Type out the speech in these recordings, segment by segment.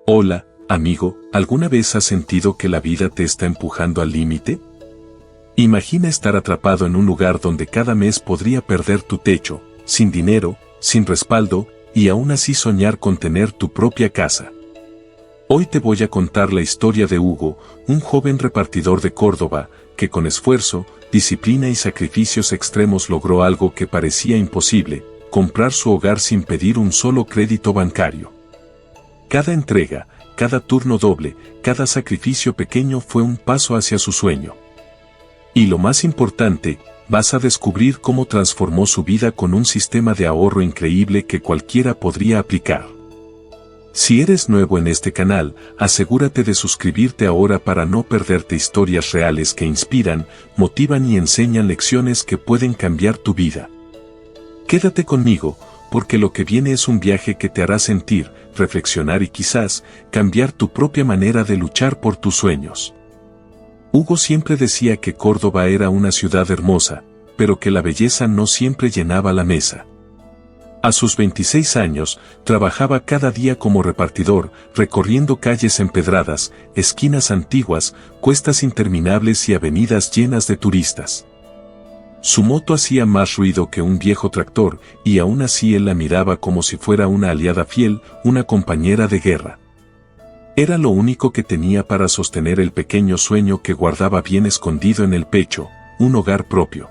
Hola, amigo, ¿alguna vez has sentido que la vida te está empujando al límite? Imagina estar atrapado en un lugar donde cada mes podría perder tu techo, sin dinero, sin respaldo, y aún así soñar con tener tu propia casa. Hoy te voy a contar la historia de Hugo, un joven repartidor de Córdoba, que con esfuerzo, disciplina y sacrificios extremos logró algo que parecía imposible: comprar su hogar sin pedir un solo crédito bancario. Cada entrega, cada turno doble, cada sacrificio pequeño fue un paso hacia su sueño. Y lo más importante, vas a descubrir cómo transformó su vida con un sistema de ahorro increíble que cualquiera podría aplicar. Si eres nuevo en este canal, asegúrate de suscribirte ahora para no perderte historias reales que inspiran, motivan y enseñan lecciones que pueden cambiar tu vida. Quédate conmigo, porque lo que viene es un viaje que te hará sentir, reflexionar y quizás cambiar tu propia manera de luchar por tus sueños. Hugo siempre decía que Córdoba era una ciudad hermosa, pero que la belleza no siempre llenaba la mesa. A sus 26 años, trabajaba cada día como repartidor, recorriendo calles empedradas, esquinas antiguas, cuestas interminables y avenidas llenas de turistas. Su moto hacía más ruido que un viejo tractor, y aún así él la miraba como si fuera una aliada fiel, una compañera de guerra. Era lo único que tenía para sostener el pequeño sueño que guardaba bien escondido en el pecho: un hogar propio.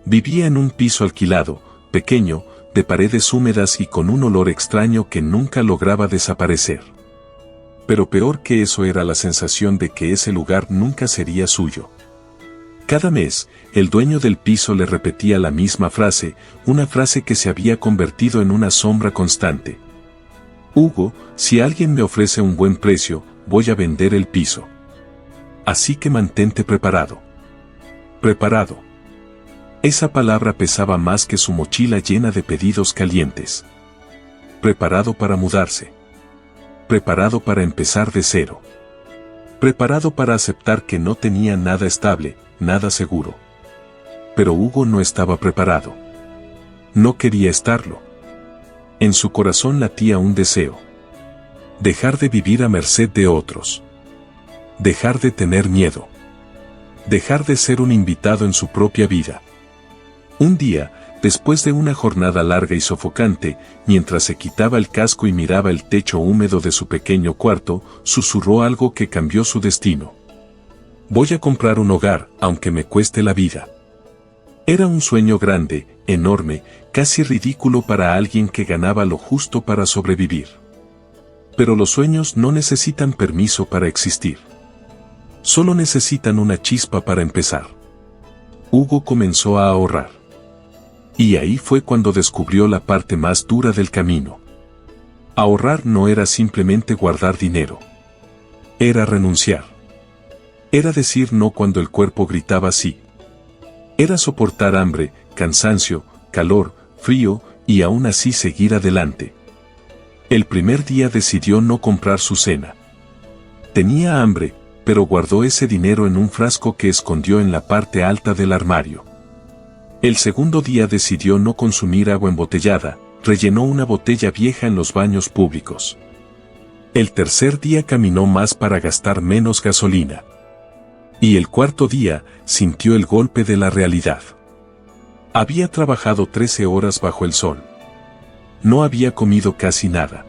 Vivía en un piso alquilado, pequeño, de paredes húmedas y con un olor extraño que nunca lograba desaparecer. Pero peor que eso era la sensación de que ese lugar nunca sería suyo. Cada mes, el dueño del piso le repetía la misma frase, una frase que se había convertido en una sombra constante: Hugo, si alguien me ofrece un buen precio, voy a vender el piso. Así que mantente preparado. Preparado. Esa palabra pesaba más que su mochila llena de pedidos calientes. Preparado para mudarse. Preparado para empezar de cero. Preparado para aceptar que no tenía nada estable, nada seguro. Pero Hugo no estaba preparado. No quería estarlo. En su corazón latía un deseo: dejar de vivir a merced de otros. Dejar de tener miedo. Dejar de ser un invitado en su propia vida. Un día, después de una jornada larga y sofocante, mientras se quitaba el casco y miraba el techo húmedo de su pequeño cuarto, susurró algo que cambió su destino: voy a comprar un hogar, aunque me cueste la vida. Era un sueño grande, enorme, casi ridículo para alguien que ganaba lo justo para sobrevivir. Pero los sueños no necesitan permiso para existir. Solo necesitan una chispa para empezar. Hugo comenzó a ahorrar. Y ahí fue cuando descubrió la parte más dura del camino. Ahorrar no era simplemente guardar dinero. Era renunciar. Era decir no cuando el cuerpo gritaba sí. Era soportar hambre, cansancio, calor, frío, y aún así seguir adelante. El primer día decidió no comprar su cena. Tenía hambre, pero guardó ese dinero en un frasco que escondió en la parte alta del armario. El segundo día decidió no consumir agua embotellada, rellenó una botella vieja en los baños públicos. El tercer día caminó más para gastar menos gasolina. Y el cuarto día, sintió el golpe de la realidad. Había trabajado 13 horas bajo el sol. No había comido casi nada.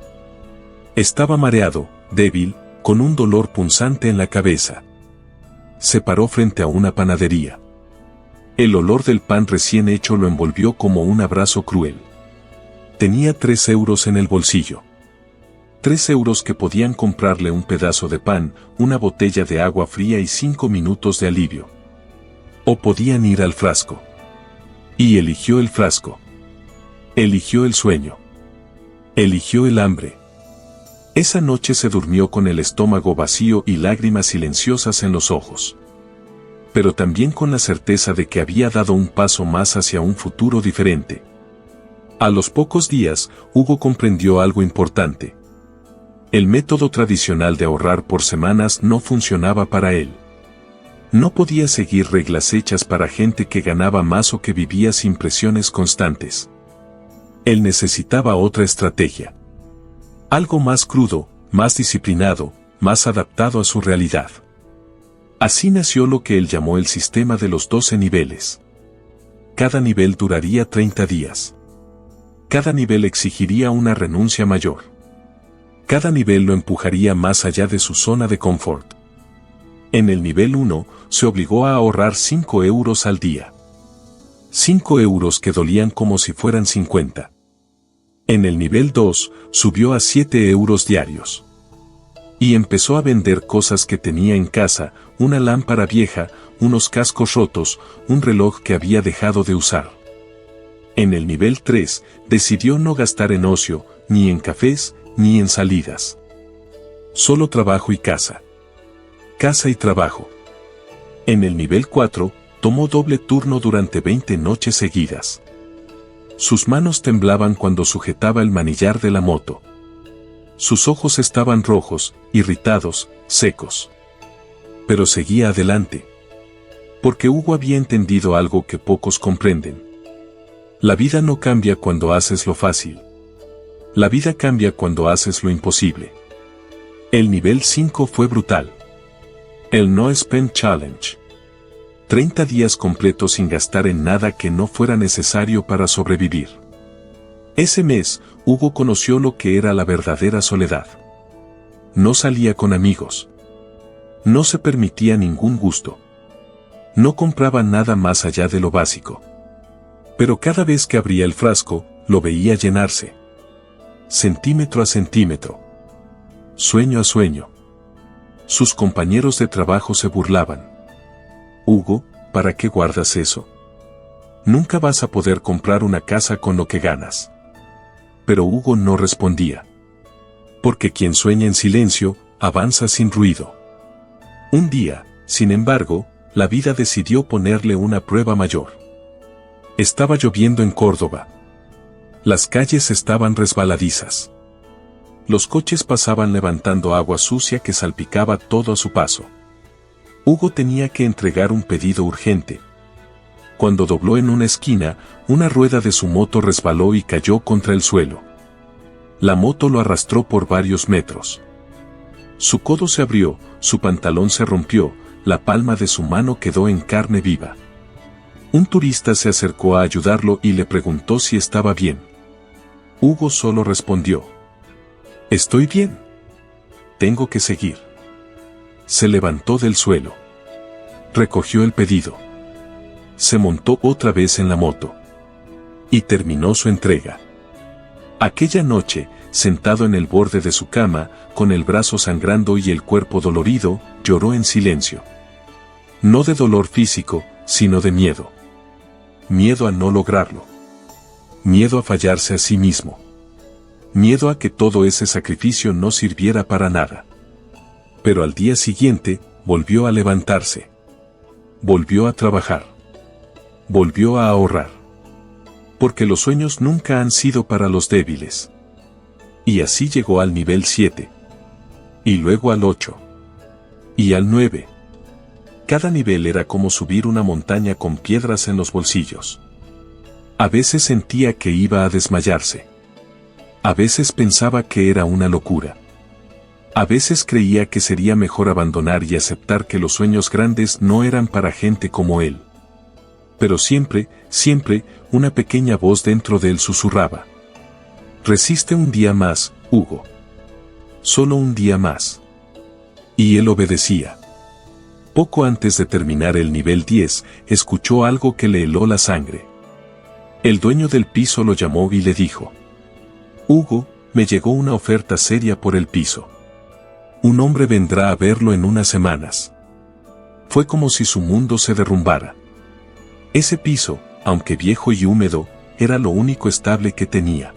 Estaba mareado, débil, con un dolor punzante en la cabeza. Se paró frente a una panadería. El olor del pan recién hecho lo envolvió como un abrazo cruel. Tenía 3 euros en el bolsillo. 3 euros que podían comprarle un pedazo de pan, una botella de agua fría y 5 minutos de alivio. O podían ir al frasco. Y eligió el frasco. Eligió el sueño. Eligió el hambre. Esa noche se durmió con el estómago vacío y lágrimas silenciosas en los ojos. Pero también con la certeza de que había dado un paso más hacia un futuro diferente. A los pocos días, Hugo comprendió algo importante. El método tradicional de ahorrar por semanas no funcionaba para él. No podía seguir reglas hechas para gente que ganaba más o que vivía sin presiones constantes. Él necesitaba otra estrategia. Algo más crudo, más disciplinado, más adaptado a su realidad. Así nació lo que él llamó el sistema de los 12 niveles. Cada nivel duraría 30 días. Cada nivel exigiría una renuncia mayor. Cada nivel lo empujaría más allá de su zona de confort. En el nivel 1, se obligó a ahorrar 5 euros al día. 5 euros que dolían como si fueran 50. En el nivel 2, subió a 7 euros diarios. Y empezó a vender cosas que tenía en casa, una lámpara vieja, unos cascos rotos, un reloj que había dejado de usar. En el nivel 3, decidió no gastar en ocio, ni en cafés, ni en salidas. Solo trabajo y casa. Casa y trabajo. En el nivel 4, tomó doble turno durante 20 noches seguidas. Sus manos temblaban cuando sujetaba el manillar de la moto. Sus ojos estaban rojos, irritados, secos. Pero seguía adelante. Porque Hugo había entendido algo que pocos comprenden. La vida no cambia cuando haces lo fácil. La vida cambia cuando haces lo imposible. El nivel 5 fue brutal. El No Spend Challenge. 30 días completos sin gastar en nada que no fuera necesario para sobrevivir. Ese mes, Hugo conoció lo que era la verdadera soledad. No salía con amigos. No se permitía ningún gusto. No compraba nada más allá de lo básico. Pero cada vez que abría el frasco, lo veía llenarse. Centímetro a centímetro. Sueño a sueño. Sus compañeros de trabajo se burlaban. Hugo, ¿para qué guardas eso? Nunca vas a poder comprar una casa con lo que ganas. Pero Hugo no respondía. Porque quien sueña en silencio, avanza sin ruido. Un día, sin embargo, la vida decidió ponerle una prueba mayor. Estaba lloviendo en Córdoba. Las calles estaban resbaladizas. Los coches pasaban levantando agua sucia que salpicaba todo a su paso. Hugo tenía que entregar un pedido urgente. Cuando dobló en una esquina, una rueda de su moto resbaló y cayó contra el suelo. La moto lo arrastró por varios metros. Su codo se abrió, su pantalón se rompió, la palma de su mano quedó en carne viva. Un turista se acercó a ayudarlo y le preguntó si estaba bien. Hugo solo respondió: «Estoy bien. Tengo que seguir». Se levantó del suelo. Recogió el pedido. Se montó otra vez en la moto. Y terminó su entrega. Aquella noche, sentado en el borde de su cama, con el brazo sangrando y el cuerpo dolorido, lloró en silencio. No de dolor físico, sino de miedo. Miedo a no lograrlo. Miedo a fallarse a sí mismo. Miedo a que todo ese sacrificio no sirviera para nada. Pero al día siguiente, volvió a levantarse. Volvió a trabajar. Volvió a ahorrar. Porque los sueños nunca han sido para los débiles. Y así llegó al nivel 7. Y luego al 8. Y al 9. Cada nivel era como subir una montaña con piedras en los bolsillos. A veces sentía que iba a desmayarse. A veces pensaba que era una locura. A veces creía que sería mejor abandonar y aceptar que los sueños grandes no eran para gente como él. Pero siempre, una pequeña voz dentro de él susurraba: «Resiste un día más, Hugo. Solo un día más». Y él obedecía. Poco antes de terminar el nivel 10, escuchó algo que le heló la sangre. El dueño del piso lo llamó y le dijo: «Hugo, me llegó una oferta seria por el piso. Un hombre vendrá a verlo en unas semanas». Fue como si su mundo se derrumbara. Ese piso, aunque viejo y húmedo, era lo único estable que tenía.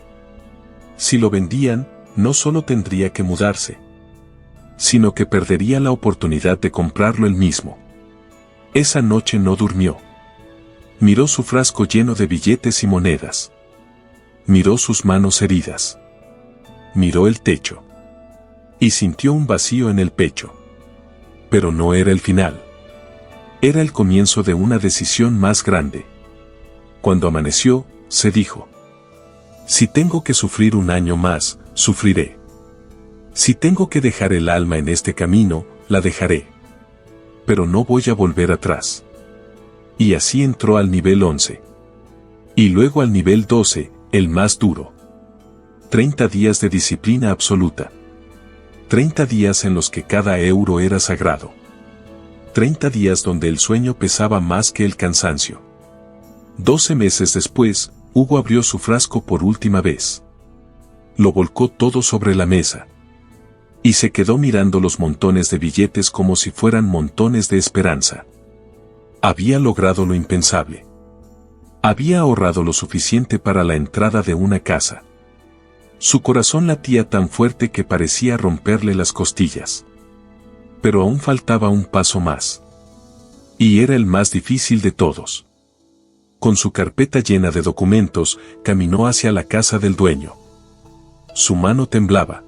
Si lo vendían, no solo tendría que mudarse, sino que perdería la oportunidad de comprarlo él mismo. Esa noche no durmió. Miró su frasco lleno de billetes y monedas. Miró sus manos heridas. Miró el techo. Y sintió un vacío en el pecho. Pero no era el final. Era el comienzo de una decisión más grande. Cuando amaneció, se dijo: «Si tengo que sufrir un año más, sufriré. Si tengo que dejar el alma en este camino, la dejaré. Pero no voy a volver atrás. Y así entró al nivel 11. Y luego al nivel 12, el más duro. 30 días de disciplina absoluta. 30 días en los que cada euro era sagrado. 30 días donde el sueño pesaba más que el cansancio. 12 meses después, Hugo abrió su frasco por última vez. Lo volcó todo sobre la mesa. Y se quedó mirando los montones de billetes como si fueran montones de esperanza. Había logrado lo impensable. Había ahorrado lo suficiente para la entrada de una casa. Su corazón latía tan fuerte que parecía romperle las costillas. Pero aún faltaba un paso más. Y era el más difícil de todos. Con su carpeta llena de documentos, caminó hacia la casa del dueño. Su mano temblaba.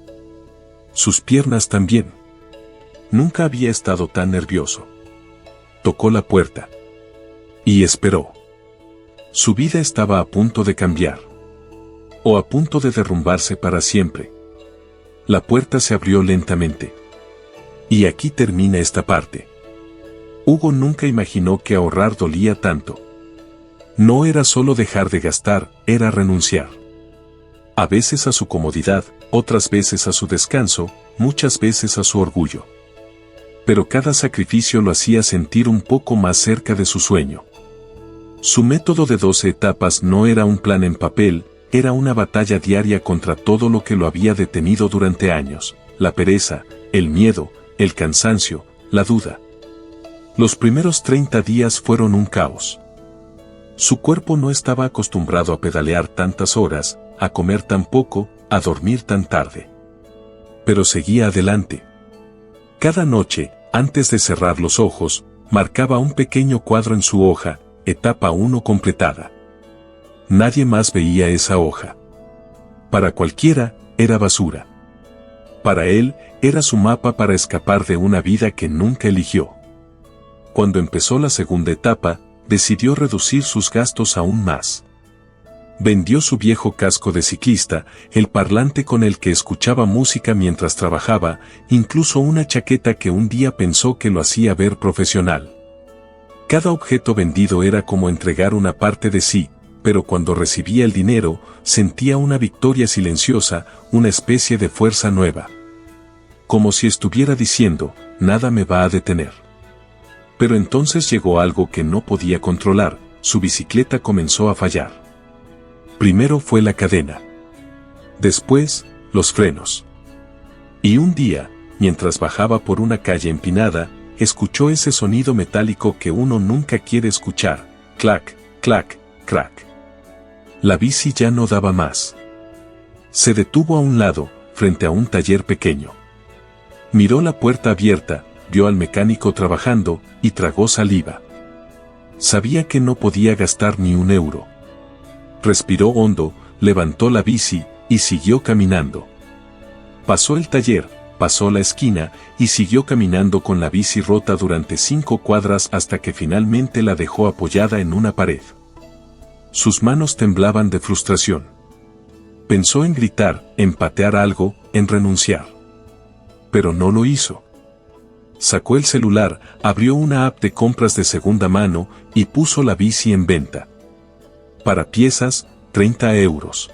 Sus piernas también. Nunca había estado tan nervioso. Tocó la puerta. Y esperó. Su vida estaba a punto de cambiar. O a punto de derrumbarse para siempre. La puerta se abrió lentamente. Y aquí termina esta parte. Hugo nunca imaginó que ahorrar dolía tanto. No era solo dejar de gastar, era renunciar. A veces a su comodidad, otras veces a su descanso, muchas veces a su orgullo. Pero cada sacrificio lo hacía sentir un poco más cerca de su sueño. Su método de 12 etapas no era un plan en papel, era una batalla diaria contra todo lo que lo había detenido durante años: la pereza, el miedo, el cansancio, la duda. Los primeros 30 días fueron un caos. Su cuerpo no estaba acostumbrado a pedalear tantas horas, a comer tan poco, a dormir tan tarde. Pero seguía adelante. Cada noche, antes de cerrar los ojos, marcaba un pequeño cuadro en su hoja: etapa 1 completada. Nadie más veía esa hoja. Para cualquiera, era basura. Para él, era su mapa para escapar de una vida que nunca eligió. Cuando empezó la segunda etapa, decidió reducir sus gastos aún más. Vendió su viejo casco de ciclista, el parlante con el que escuchaba música mientras trabajaba, incluso una chaqueta que un día pensó que lo hacía ver profesional. Cada objeto vendido era como entregar una parte de sí, pero cuando recibía el dinero, sentía una victoria silenciosa, una especie de fuerza nueva. Como si estuviera diciendo: nada me va a detener. Pero entonces llegó algo que no podía controlar: su bicicleta comenzó a fallar. Primero fue la cadena. Después, los frenos. Y un día, mientras bajaba por una calle empinada, escuchó ese sonido metálico que uno nunca quiere escuchar: clac, clac, crac. La bici ya no daba más. Se detuvo a un lado, frente a un taller pequeño. Miró la puerta abierta, vio al mecánico trabajando, y tragó saliva. Sabía que no podía gastar ni un euro. Respiró hondo, levantó la bici, y siguió caminando. Pasó el taller, pasó la esquina, y siguió caminando con la bici rota durante 5 cuadras hasta que finalmente la dejó apoyada en una pared. Sus manos temblaban de frustración. Pensó en gritar, en patear algo, en renunciar. Pero no lo hizo. Sacó el celular, abrió una app de compras de segunda mano, y puso la bici en venta. Para piezas, 30 euros.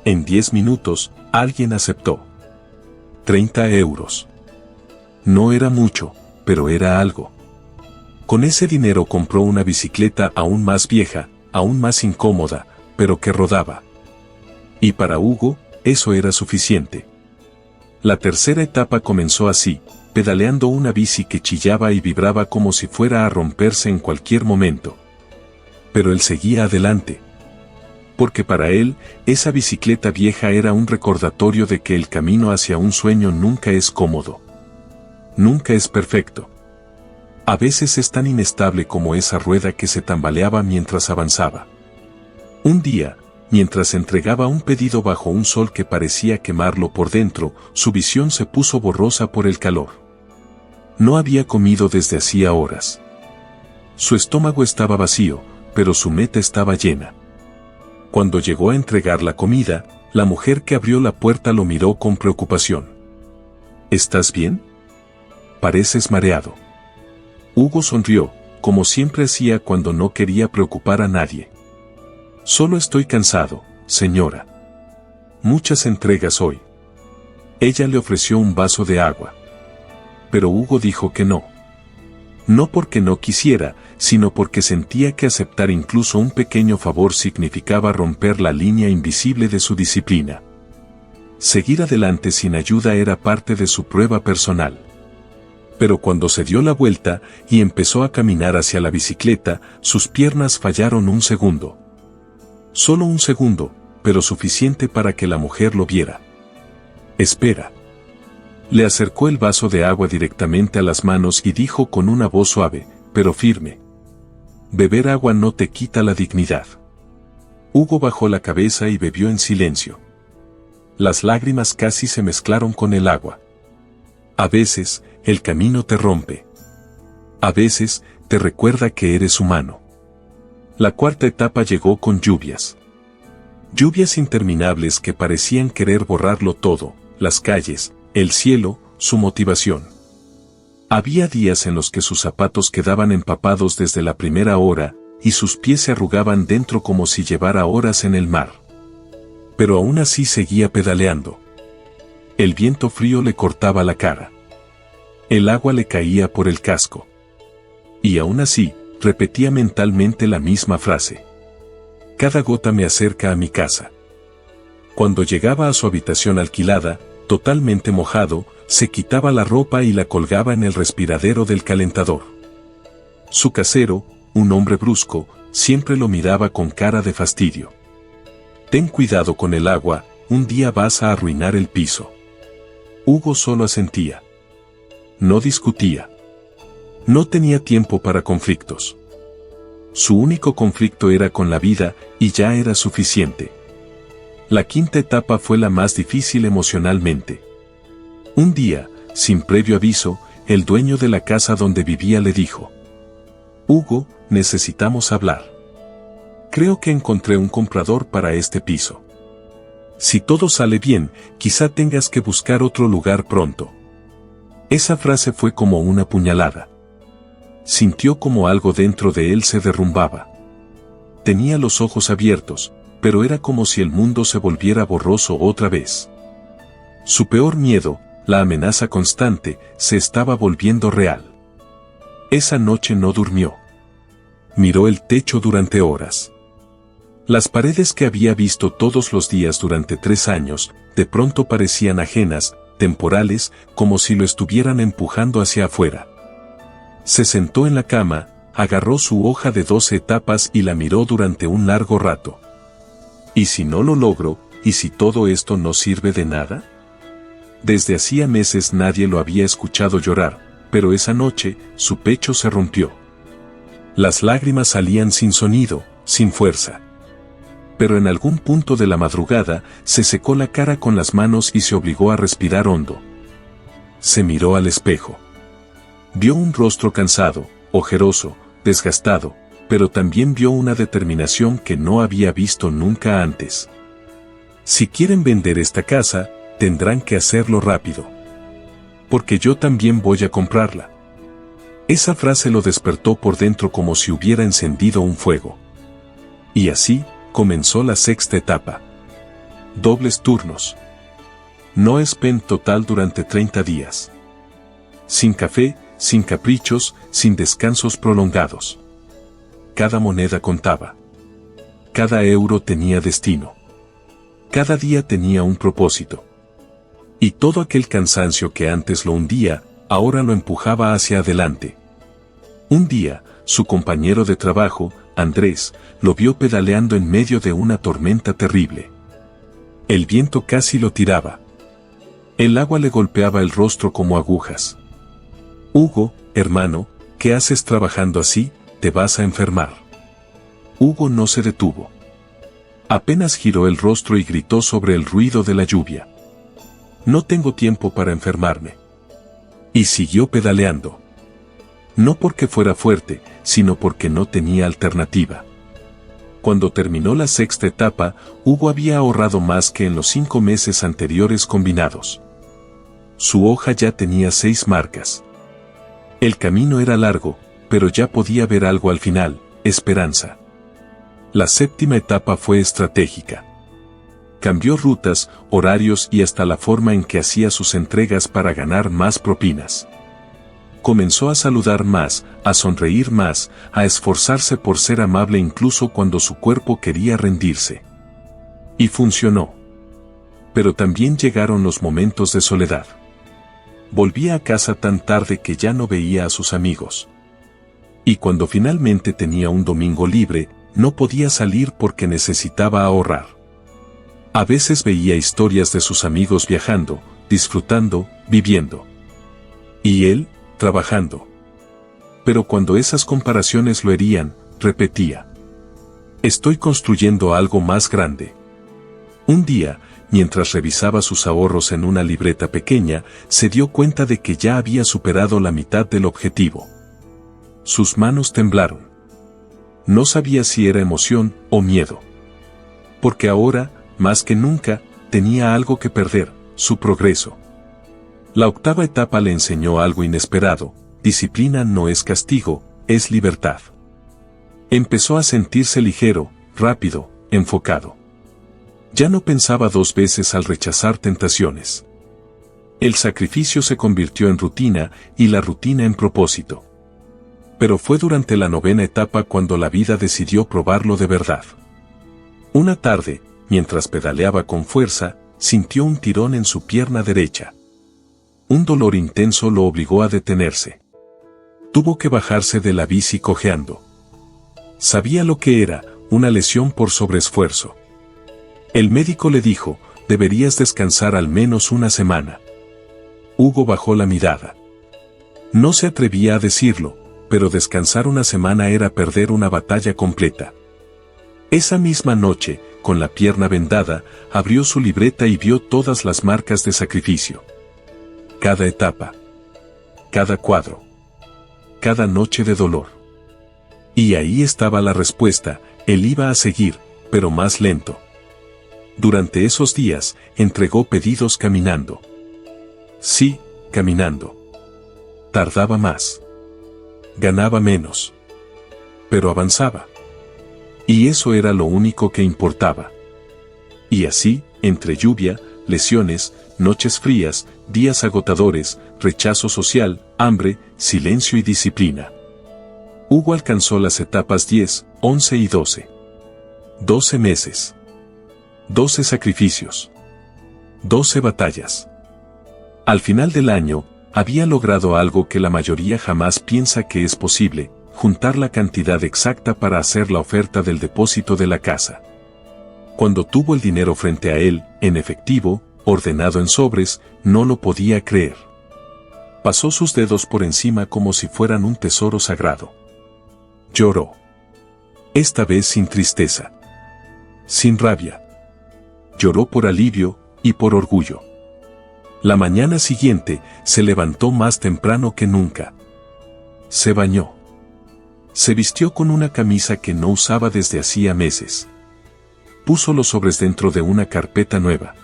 En 10 minutos, alguien aceptó. 30 euros. No era mucho, pero era algo. Con ese dinero compró una bicicleta aún más vieja, aún más incómoda, pero que rodaba. Y para Hugo, eso era suficiente. La tercera etapa comenzó así, pedaleando una bici que chillaba y vibraba como si fuera a romperse en cualquier momento. Pero él seguía adelante. Porque para él, esa bicicleta vieja era un recordatorio de que el camino hacia un sueño nunca es cómodo. Nunca es perfecto. A veces es tan inestable como esa rueda que se tambaleaba mientras avanzaba. Un día, mientras entregaba un pedido bajo un sol que parecía quemarlo por dentro, su visión se puso borrosa por el calor. No había comido desde hacía horas. Su estómago estaba vacío, pero su meta estaba llena. Cuando llegó a entregar la comida, la mujer que abrió la puerta lo miró con preocupación. ¿Estás bien? Pareces mareado. Hugo sonrió, como siempre hacía cuando no quería preocupar a nadie. Solo estoy cansado, señora. Muchas entregas hoy. Ella le ofreció un vaso de agua. Pero Hugo dijo que no. No porque no quisiera, sino porque sentía que aceptar incluso un pequeño favor significaba romper la línea invisible de su disciplina. Seguir adelante sin ayuda era parte de su prueba personal. Pero cuando se dio la vuelta y empezó a caminar hacia la bicicleta, sus piernas fallaron un segundo. Solo un segundo, pero suficiente para que la mujer lo viera. Espera. Le acercó el vaso de agua directamente a las manos y dijo con una voz suave, pero firme. Beber agua no te quita la dignidad. Hugo bajó la cabeza y bebió en silencio. Las lágrimas casi se mezclaron con el agua. A veces, el camino te rompe. A veces, te recuerda que eres humano. La cuarta etapa llegó con lluvias. Lluvias interminables que parecían querer borrarlo todo, las calles, el cielo, su motivación. Había días en los que sus zapatos quedaban empapados desde la primera hora, y sus pies se arrugaban dentro como si llevara horas en el mar. Pero aún así seguía pedaleando. El viento frío le cortaba la cara. El agua le caía por el casco. Y aún así, repetía mentalmente la misma frase. Cada gota me acerca a mi casa. Cuando llegaba a su habitación alquilada, totalmente mojado, se quitaba la ropa y la colgaba en el respiradero del calentador. Su casero, un hombre brusco, siempre lo miraba con cara de fastidio. Ten cuidado con el agua, un día vas a arruinar el piso. Hugo solo asentía. No discutía. No tenía tiempo para conflictos. Su único conflicto era con la vida, y ya era suficiente. La quinta etapa fue la más difícil emocionalmente. Un día, sin previo aviso, el dueño de la casa donde vivía le dijo: Hugo, necesitamos hablar. Creo que encontré un comprador para este piso. Si todo sale bien, quizá tengas que buscar otro lugar pronto. Esa frase fue como una puñalada. Sintió como algo dentro de él se derrumbaba. Tenía los ojos abiertos, pero era como si el mundo se volviera borroso otra vez. Su peor miedo, la amenaza constante, se estaba volviendo real. Esa noche no durmió. Miró el techo durante horas. Las paredes que había visto todos los días durante 3 años, de pronto parecían ajenas, temporales, como si lo estuvieran empujando hacia afuera. Se sentó en la cama, agarró su hoja de 12 etapas y la miró durante un largo rato. ¿Y si no lo logro? ¿Y si todo esto no sirve de nada? Desde hacía meses nadie lo había escuchado llorar, pero esa noche, su pecho se rompió. Las lágrimas salían sin sonido, sin fuerza. Pero en algún punto de la madrugada, se secó la cara con las manos y se obligó a respirar hondo. Se miró al espejo. Vio un rostro cansado, ojeroso, desgastado, pero también vio una determinación que no había visto nunca antes. Si quieren vender esta casa, tendrán que hacerlo rápido. Porque yo también voy a comprarla. Esa frase lo despertó por dentro como si hubiera encendido un fuego. Y así, comenzó la sexta etapa. Dobles turnos. No spend total durante 30 días. Sin café, sin caprichos, sin descansos prolongados. Cada moneda contaba. Cada euro tenía destino. Cada día tenía un propósito. Y todo aquel cansancio que antes lo hundía, ahora lo empujaba hacia adelante. Un día, su compañero de trabajo, Andrés, lo vio pedaleando en medio de una tormenta terrible. El viento casi lo tiraba. El agua le golpeaba el rostro como agujas. Hugo, hermano, ¿qué haces trabajando así? Te vas a enfermar. Hugo no se detuvo. Apenas giró el rostro y gritó sobre el ruido de la lluvia. No tengo tiempo para enfermarme. Y siguió pedaleando. No porque fuera fuerte, sino porque no tenía alternativa. Cuando terminó la sexta etapa, Hugo había ahorrado más que en los 5 meses anteriores combinados. su hoja ya tenía 6 marcas. El camino era largo, pero ya podía ver algo al final, esperanza. La 7ª etapa fue estratégica. Cambió rutas, horarios y hasta la forma en que hacía sus entregas para ganar más propinas. Comenzó a saludar más, a sonreír más, a esforzarse por ser amable incluso cuando su cuerpo quería rendirse. Y funcionó. Pero también llegaron los momentos de soledad. Volvía a casa tan tarde que ya no veía a sus amigos. Y cuando finalmente tenía un domingo libre, no podía salir porque necesitaba ahorrar. A veces veía historias de sus amigos viajando, disfrutando, viviendo. Y él, trabajando. Pero cuando esas comparaciones lo herían, repetía: estoy construyendo algo más grande. Un día, mientras revisaba sus ahorros en una libreta pequeña, se dio cuenta de que ya había superado la mitad del objetivo. Sus manos temblaron. No sabía si era emoción o miedo. Porque ahora, más que nunca, tenía algo que perder, su progreso. La 8ª etapa le enseñó algo inesperado: disciplina no es castigo, es libertad. Empezó a sentirse ligero, rápido, enfocado. Ya no pensaba 2 veces al rechazar tentaciones. El sacrificio se convirtió en rutina y la rutina en propósito. Pero fue durante la 9ª etapa cuando la vida decidió probarlo de verdad. Una tarde, mientras pedaleaba con fuerza, sintió un tirón en su pierna derecha. Un dolor intenso lo obligó a detenerse. Tuvo que bajarse de la bici cojeando. Sabía lo que era, una lesión por sobreesfuerzo. El médico le dijo: deberías descansar al menos una semana. Hugo bajó la mirada. No se atrevía a decirlo, pero descansar una semana era perder una batalla completa. Esa misma noche, con la pierna vendada, abrió su libreta y vio todas las marcas de sacrificio. Cada etapa. Cada cuadro. Cada noche de dolor. Y ahí estaba la respuesta: él iba a seguir, pero más lento. Durante esos días, entregó pedidos caminando. Sí, caminando. Tardaba más. Ganaba menos. Pero avanzaba. Y eso era lo único que importaba. Y así, entre lluvia, lesiones, noches frías, días agotadores, rechazo social, hambre, silencio y disciplina, Hugo alcanzó las etapas 10, 11 y 12. 12 meses. 12 sacrificios. 12 batallas. Al final del año, había logrado algo que la mayoría jamás piensa que es posible: juntar la cantidad exacta para hacer la oferta del depósito de la casa. Cuando tuvo el dinero frente a él, en efectivo, ordenado en sobres, no lo podía creer. Pasó sus dedos por encima como si fueran un tesoro sagrado. Lloró. Esta vez sin tristeza. Sin rabia. Lloró por alivio y por orgullo. La mañana siguiente, se levantó más temprano que nunca. Se bañó. Se vistió con una camisa que no usaba desde hacía meses. Puso los sobres dentro de una carpeta nueva.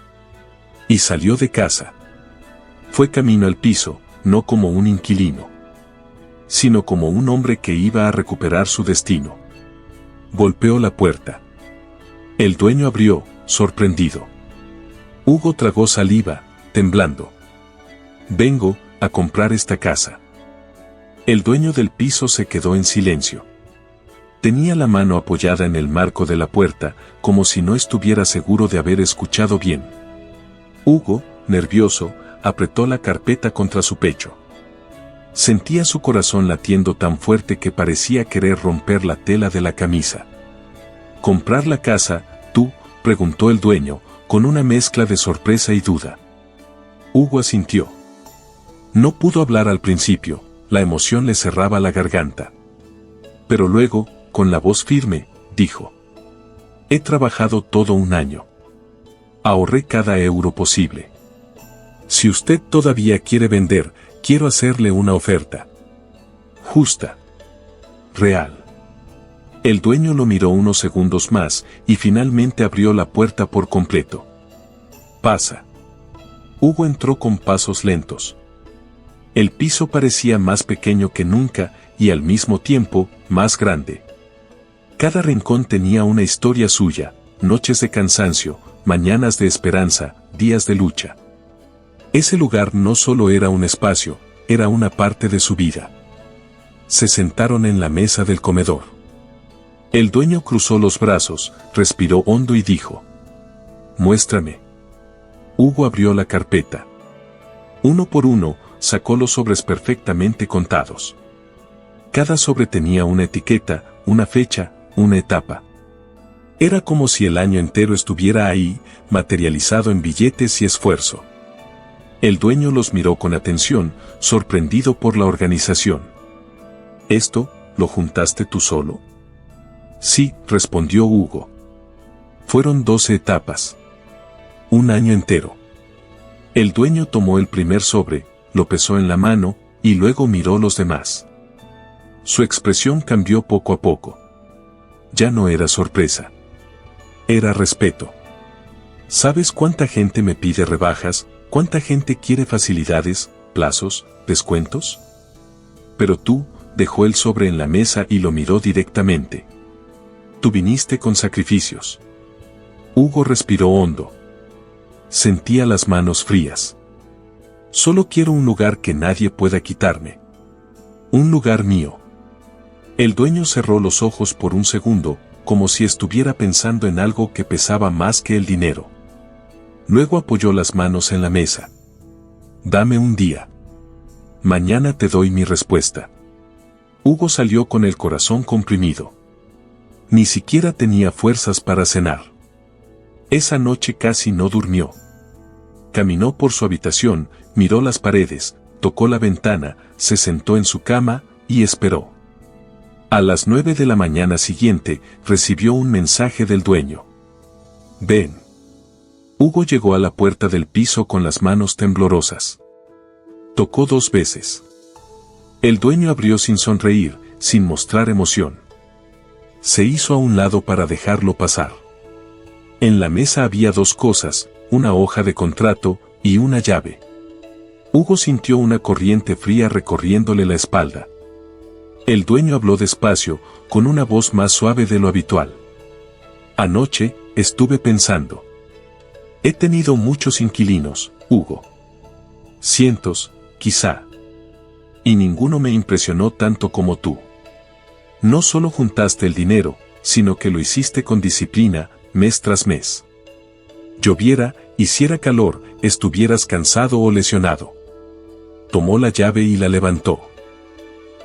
Y salió de casa. Fue camino al piso, no como un inquilino, sino como un hombre que iba a recuperar su destino. Golpeó la puerta. El dueño abrió, sorprendido. Hugo tragó saliva, temblando. Vengo a comprar esta casa. El dueño del piso se quedó en silencio. Tenía la mano apoyada en el marco de la puerta, como si no estuviera seguro de haber escuchado bien. Hugo, nervioso, apretó la carpeta contra su pecho. Sentía su corazón latiendo tan fuerte que parecía querer romper la tela de la camisa. ¿Comprar la casa, tú?, preguntó el dueño, con una mezcla de sorpresa y duda. Hugo asintió. No pudo hablar al principio, la emoción le cerraba la garganta. Pero luego, con la voz firme, dijo: he trabajado todo un año. Ahorré cada euro posible. Si usted todavía quiere vender, quiero hacerle una oferta. Justa. Real. El dueño lo miró unos segundos más y finalmente abrió la puerta por completo. Pasa. Hugo entró con pasos lentos. El piso parecía más pequeño que nunca y al mismo tiempo más grande. Cada rincón tenía una historia suya, noches de cansancio, mañanas de esperanza, días de lucha. Ese lugar no solo era un espacio, era una parte de su vida. Se sentaron en la mesa del comedor. El dueño cruzó los brazos, respiró hondo y dijo: «Muéstrame». Hugo abrió la carpeta. Uno por uno, sacó los sobres perfectamente contados. Cada sobre tenía una etiqueta, una fecha, una etapa. Era como si el año entero estuviera ahí, materializado en billetes y esfuerzo. El dueño los miró con atención, sorprendido por la organización. «¿Esto, lo juntaste tú solo?». «Sí», respondió Hugo. «Fueron 12 etapas. Un año entero». El dueño tomó el primer sobre, lo pesó en la mano, y luego miró los demás. Su expresión cambió poco a poco. Ya no era sorpresa. Era respeto. ¿Sabes cuánta gente me pide rebajas? ¿Cuánta gente quiere facilidades, plazos, descuentos? Pero tú, dejó el sobre en la mesa y lo miró directamente. Tú viniste con sacrificios. Hugo respiró hondo. Sentía las manos frías. Solo quiero un lugar que nadie pueda quitarme. Un lugar mío. El dueño cerró los ojos por un segundo, como si estuviera pensando en algo que pesaba más que el dinero. Luego apoyó las manos en la mesa. Dame un día. Mañana te doy mi respuesta. Hugo salió con el corazón comprimido. Ni siquiera tenía fuerzas para cenar. Esa noche casi no durmió. Caminó por su habitación, miró las paredes, tocó la ventana, se sentó en su cama y esperó. A las 9 de la mañana siguiente, recibió un mensaje del dueño. Ven. Hugo llegó a la puerta del piso con las manos temblorosas. Tocó 2 veces. El dueño abrió sin sonreír, sin mostrar emoción. Se hizo a un lado para dejarlo pasar. En la mesa había 2 cosas, una hoja de contrato y una llave. Hugo sintió una corriente fría recorriéndole la espalda. El dueño habló despacio, con una voz más suave de lo habitual. Anoche, estuve pensando. He tenido muchos inquilinos, Hugo. Cientos, quizá. Y ninguno me impresionó tanto como tú. No solo juntaste el dinero, sino que lo hiciste con disciplina, mes tras mes. Lloviera, hiciera calor, estuvieras cansado o lesionado. Tomó la llave y la levantó.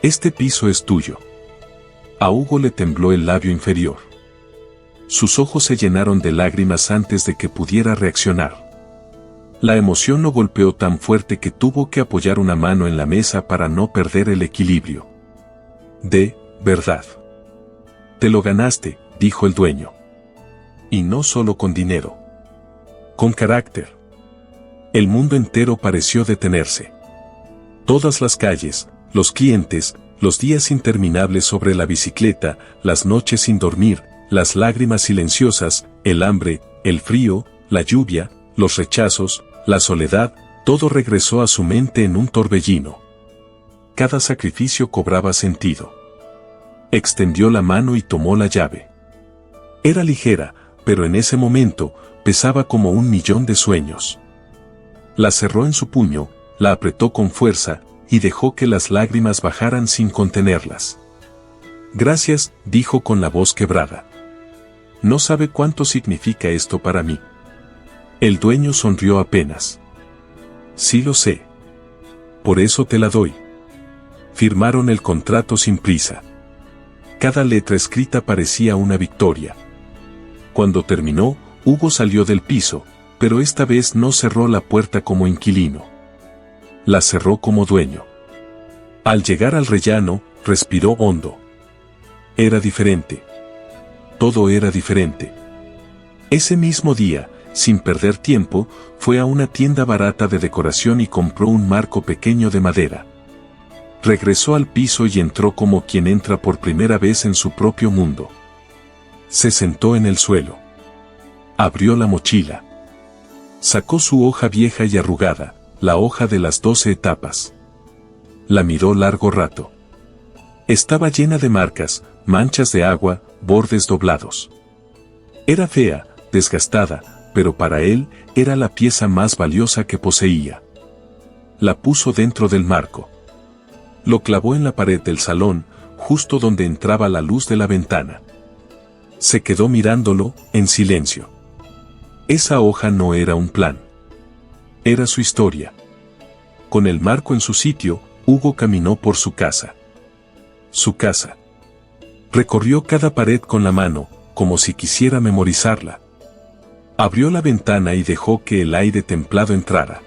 Este piso es tuyo. A Hugo le tembló el labio inferior. Sus ojos se llenaron de lágrimas antes de que pudiera reaccionar. La emoción lo golpeó tan fuerte que tuvo que apoyar una mano en la mesa para no perder el equilibrio. De verdad. Te lo ganaste, dijo el dueño. Y no solo con dinero. Con carácter. El mundo entero pareció detenerse. Todas las calles, los clientes, los días interminables sobre la bicicleta, las noches sin dormir, las lágrimas silenciosas, el hambre, el frío, la lluvia, los rechazos, la soledad, todo regresó a su mente en un torbellino. Cada sacrificio cobraba sentido. Extendió la mano y tomó la llave. Era ligera, pero en ese momento, pesaba como 1.000.000 de sueños. La cerró en su puño, la apretó con fuerza, y dejó que las lágrimas bajaran sin contenerlas. Gracias, dijo con la voz quebrada. No sabe cuánto significa esto para mí. El dueño sonrió apenas. Sí lo sé. Por eso te la doy. Firmaron el contrato sin prisa. Cada letra escrita parecía una victoria. Cuando terminó, Hugo salió del piso, pero esta vez no cerró la puerta como inquilino. La cerró como dueño. Al llegar al rellano, respiró hondo. Era diferente. Todo era diferente. Ese mismo día, sin perder tiempo, fue a una tienda barata de decoración y compró un marco pequeño de madera. Regresó al piso y entró como quien entra por primera vez en su propio mundo. Se sentó en el suelo. Abrió la mochila. Sacó su hoja vieja y arrugada, la hoja de las 12 etapas. La miró largo rato. Estaba llena de marcas, manchas de agua, bordes doblados. Era fea, desgastada, pero para él era la pieza más valiosa que poseía. La puso dentro del marco. Lo clavó en la pared del salón, justo donde entraba la luz de la ventana. Se quedó mirándolo, en silencio. Esa hoja no era un plan. Era su historia. Con el marco en su sitio, Hugo caminó por su casa. Su casa. Recorrió cada pared con la mano, como si quisiera memorizarla. Abrió la ventana y dejó que el aire templado entrara.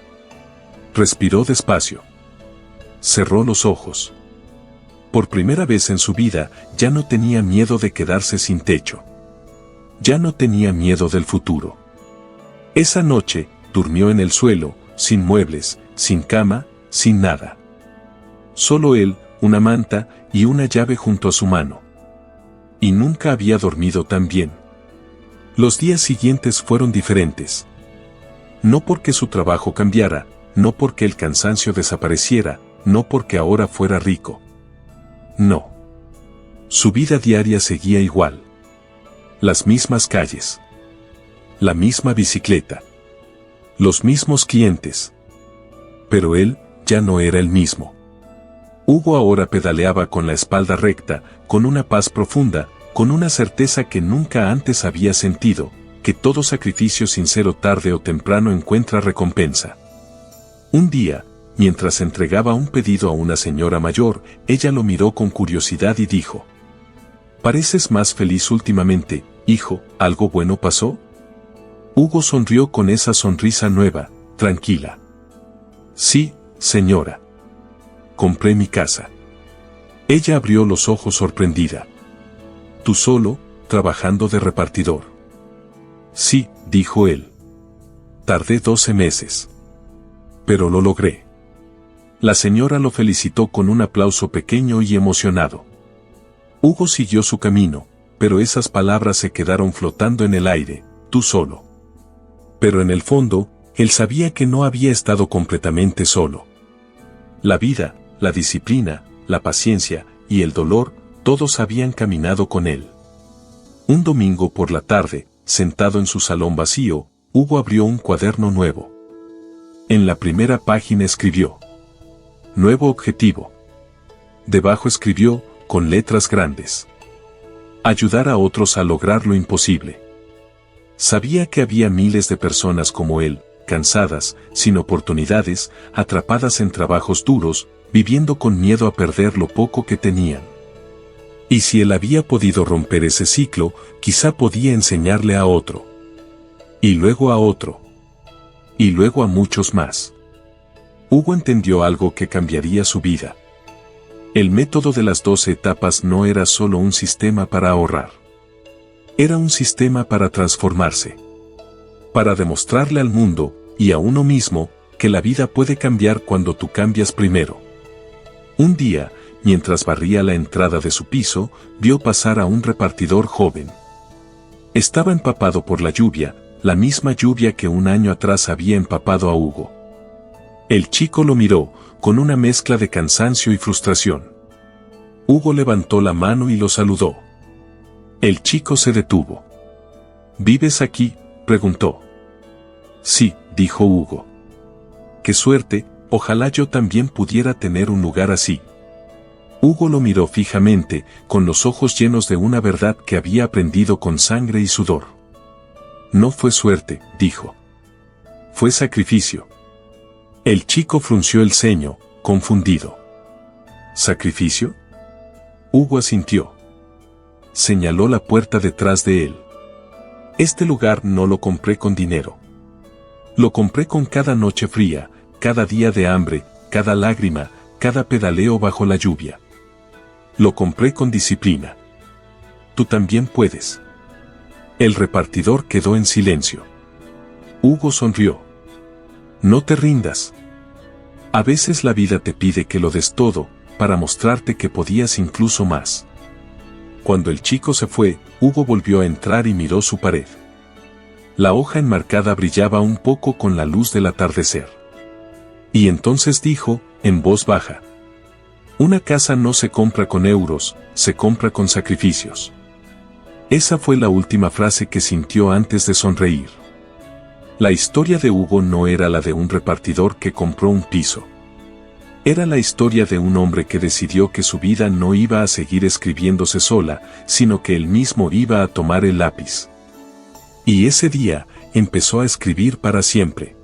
Respiró despacio. Cerró los ojos. Por primera vez en su vida, ya no tenía miedo de quedarse sin techo. Ya no tenía miedo del futuro. Esa noche, durmió en el suelo, sin muebles, sin cama, sin nada. Solo él, una manta y una llave junto a su mano. Y nunca había dormido tan bien. Los días siguientes fueron diferentes. No porque su trabajo cambiara, no porque el cansancio desapareciera, no porque ahora fuera rico. No. Su vida diaria seguía igual. Las mismas calles. La misma bicicleta. Los mismos clientes. Pero él ya no era el mismo. Hugo ahora pedaleaba con la espalda recta, con una paz profunda, con una certeza que nunca antes había sentido, que todo sacrificio sincero tarde o temprano encuentra recompensa. Un día, mientras entregaba un pedido a una señora mayor, ella lo miró con curiosidad y dijo: «Pareces más feliz últimamente, hijo, ¿algo bueno pasó?». Hugo sonrió con esa sonrisa nueva, tranquila. «Sí, señora. Compré mi casa». Ella abrió los ojos sorprendida. «¿Tú solo, trabajando de repartidor?». «Sí», dijo él. «Tardé 12 meses. Pero lo logré». La señora lo felicitó con un aplauso pequeño y emocionado. Hugo siguió su camino, pero esas palabras se quedaron flotando en el aire, «tú solo». Pero en el fondo, él sabía que no había estado completamente solo. La vida, la disciplina, la paciencia y el dolor, todos habían caminado con él. Un domingo por la tarde, sentado en su salón vacío, Hugo abrió un cuaderno nuevo. En la primera página escribió: «Nuevo objetivo». Debajo escribió, con letras grandes: «Ayudar a otros a lograr lo imposible». Sabía que había miles de personas como él, cansadas, sin oportunidades, atrapadas en trabajos duros, viviendo con miedo a perder lo poco que tenían. Y si él había podido romper ese ciclo, quizá podía enseñarle a otro. Y luego a otro. Y luego a muchos más. Hugo entendió algo que cambiaría su vida. El método de las 12 etapas no era solo un sistema para ahorrar. Era un sistema para transformarse. Para demostrarle al mundo, y a uno mismo, que la vida puede cambiar cuando tú cambias primero. Un día, mientras barría la entrada de su piso, vio pasar a un repartidor joven. Estaba empapado por la lluvia, la misma lluvia que un año atrás había empapado a Hugo. El chico lo miró, con una mezcla de cansancio y frustración. Hugo levantó la mano y lo saludó. El chico se detuvo. «¿Vives aquí?», preguntó. «Sí», dijo Hugo. «Qué suerte, ojalá yo también pudiera tener un lugar así». Hugo lo miró fijamente, con los ojos llenos de una verdad que había aprendido con sangre y sudor. «No fue suerte», dijo. «Fue sacrificio». El chico frunció el ceño, confundido. «¿Sacrificio?». Hugo asintió. Señaló la puerta detrás de él. «Este lugar no lo compré con dinero. Lo compré con cada noche fría, cada día de hambre, cada lágrima, cada pedaleo bajo la lluvia. Lo compré con disciplina. Tú también puedes». El repartidor quedó en silencio. Hugo sonrió. «No te rindas. A veces la vida te pide que lo des todo, para mostrarte que podías incluso más». Cuando el chico se fue, Hugo volvió a entrar y miró su pared. La hoja enmarcada brillaba un poco con la luz del atardecer. Y entonces dijo, en voz baja: una casa no se compra con euros, se compra con sacrificios. Esa fue la última frase que sintió antes de sonreír. La historia de Hugo no era la de un repartidor que compró un piso. Era la historia de un hombre que decidió que su vida no iba a seguir escribiéndose sola, sino que él mismo iba a tomar el lápiz. Y ese día, empezó a escribir para siempre.